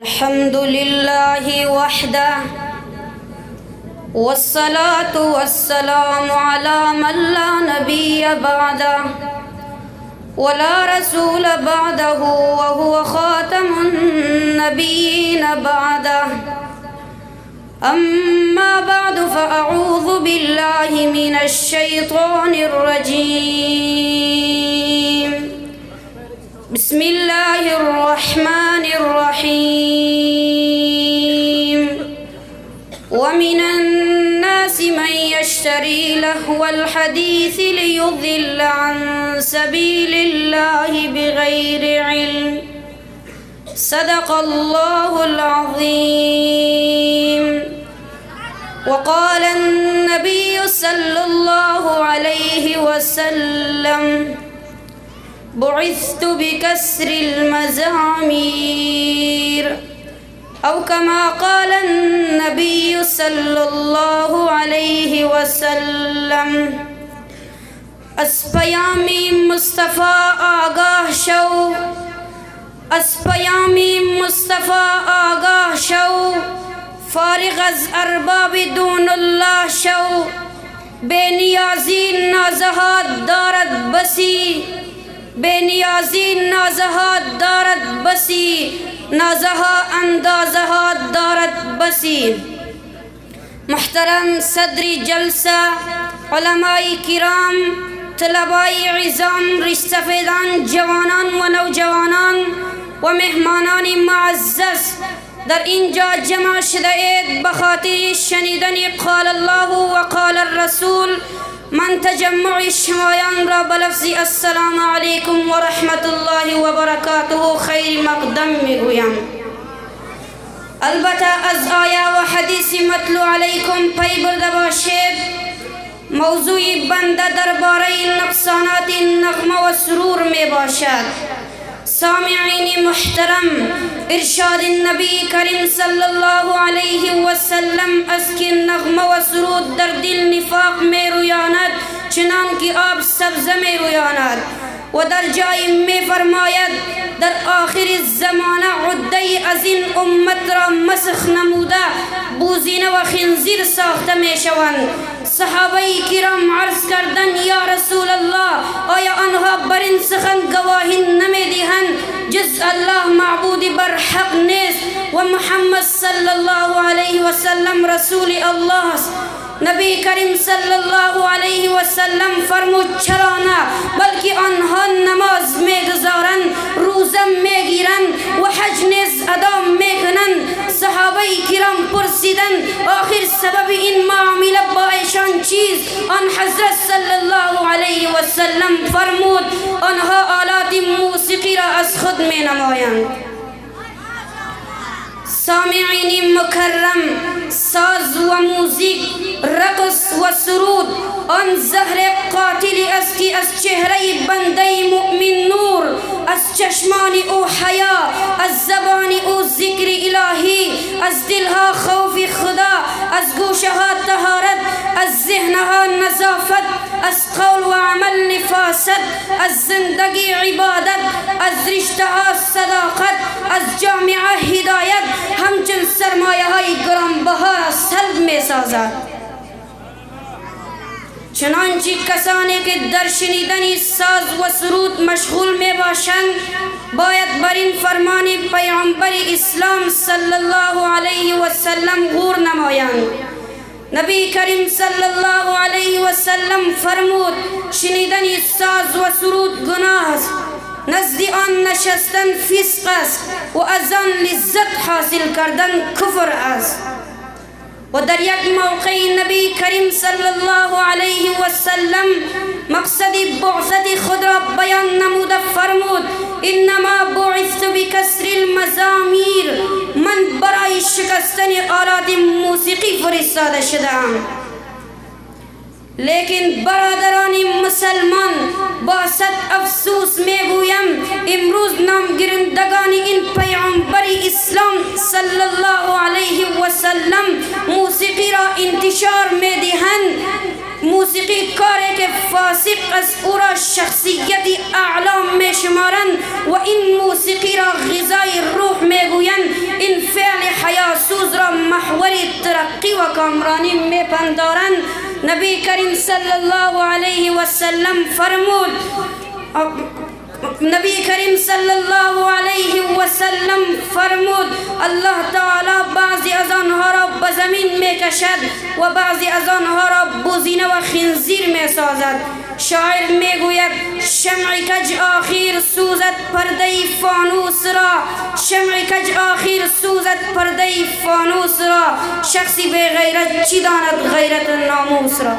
الحمد لله وحده والصلاة والسلام على من لا نبي بعده ولا رسول بعده وهو خاتم النبيين بعده. أما بعد فأعوذ بالله من الشيطان الرجيم. بسم الله الرحمن الرحيم. ومن الناس من يشتري لهو الحديث ليضل عن سبيل الله بغير علم. صدق الله العظيم. وقال النبي صلى الله عليه وسلم: بعثت بكسر المزامير، أو كما قال النبي صلى الله عليه وسلم. از پیام مصطفی آگاه شو، از پیام مصطفی آگاه شو، فارغ از ارباب دون الله شو. بے نیازی نازهات دارد بسی، بے نیازی نازهات دارد بسی، نازها اندازهات دارد بسی. محترم صدر جلسه، علماء کرام، طلباء عظام، ریش سفیدان، جوانان و نوجوانان و مهمانان معزز در اینجا جمع شده اید بخاطر شنیدن قال الله و قال الرسول. من تجمع شمایان را بلفظ السلام علیکم و رحمت الله و برکاته خیر مقدم میگویم. البته از آیه و حدیث مطلوع علیکم پی برده باشید. موضوع بنده درباره نقصانات نغمه و سرور می باشد. سامعین محترم، ارشاد النبی کریم صلی الله علیه و سلم است که نغمه و سرود در دل نفاق می رویاند چنان که آب سبزه می رویاند. و در جای می فرماید در آخر زمانه عده از این امت را مسخ نموده بوزینه و خنزیر ساخته می شوند. صحابه کرام عرض کردند: یا رسول الله، آیا آنها بر این سخن گواهی نمی دهند جز الله معبود بر حق نیست و محمد صلی الله علیه و سلم رسول الله است؟ نبی کریم صلی الله علیه و سلم فرمود: چرا نه، بلکه آنها نماز میگذارند، روزه میگیرند و حج نیز ادا میکنند. صحابه کرام پرسیدند: آخر سبب این معامله با ایشان چیست؟ آن حضرت صلی الله علیه و سلم فرمود: آنها آلات موسیقی را از خود می نمایند. سامعین مکرم، ساز و موزیک، رقص و سرود آن زهر قاتلی است که از چهره بنده مؤمن نور، از چشمان او حیا، از زبان او ذکر الهی، از دلها خوف خدا، از گوشها طهارت، از ذهنها نظافت، از قول و عمل نفاست، از زندگی عبادت، از رشتهها صداقت، از جامعه هدایت، همچون سرمایه های گرانبها را سلب می سازد. چنانچه کسانی که در شنیدن ساز و سرود مشغول می باشند باید بر این فرمان پیامبر اسلام صلی الله علیه و سلم غور نمایند. نبی کریم صلی الله علیه و سلم فرمود: شنیدن ساز و سرود گناه است، نزد آن نشستن فسق است و از آن لذت حاصل کردن کفر است. و در یک موقع نبی کریم صلی الله علیه و سلم مقصد بعثت خود را بیان نموده فرمود: انما بعثت بکسر المزامیر، من برای شکستن آلات موسیقی فرستاده شدم. لیکن برادران مسلمان، با صد افسوس میگویم امروز نامگیرندگان این پیامبر اسلام صلی الله علیه و سلم موسیقی را انتشار میدهند. موسیقی کاری که فاسق از او را شخصیت اعلام می شمارند و این موسیقی را غذای روح می گویند. این ترقی و کامرانی میپندارند. نبی کریم صلی الله علیه و سلم فرمود، نبی کریم صلی الله علیه و سلم فرمود الله تعالی بعضی از آنها را به زمین میکشد و بعضی از آنها را بوزینه و خنزیر میسازد. شاعر میگوید شمع کج آخر سوزد پرده فانوس را، شمع کج آخر سوزد پرده فانوس را، شخصی به غیرت چی داند غیرت ناموس را.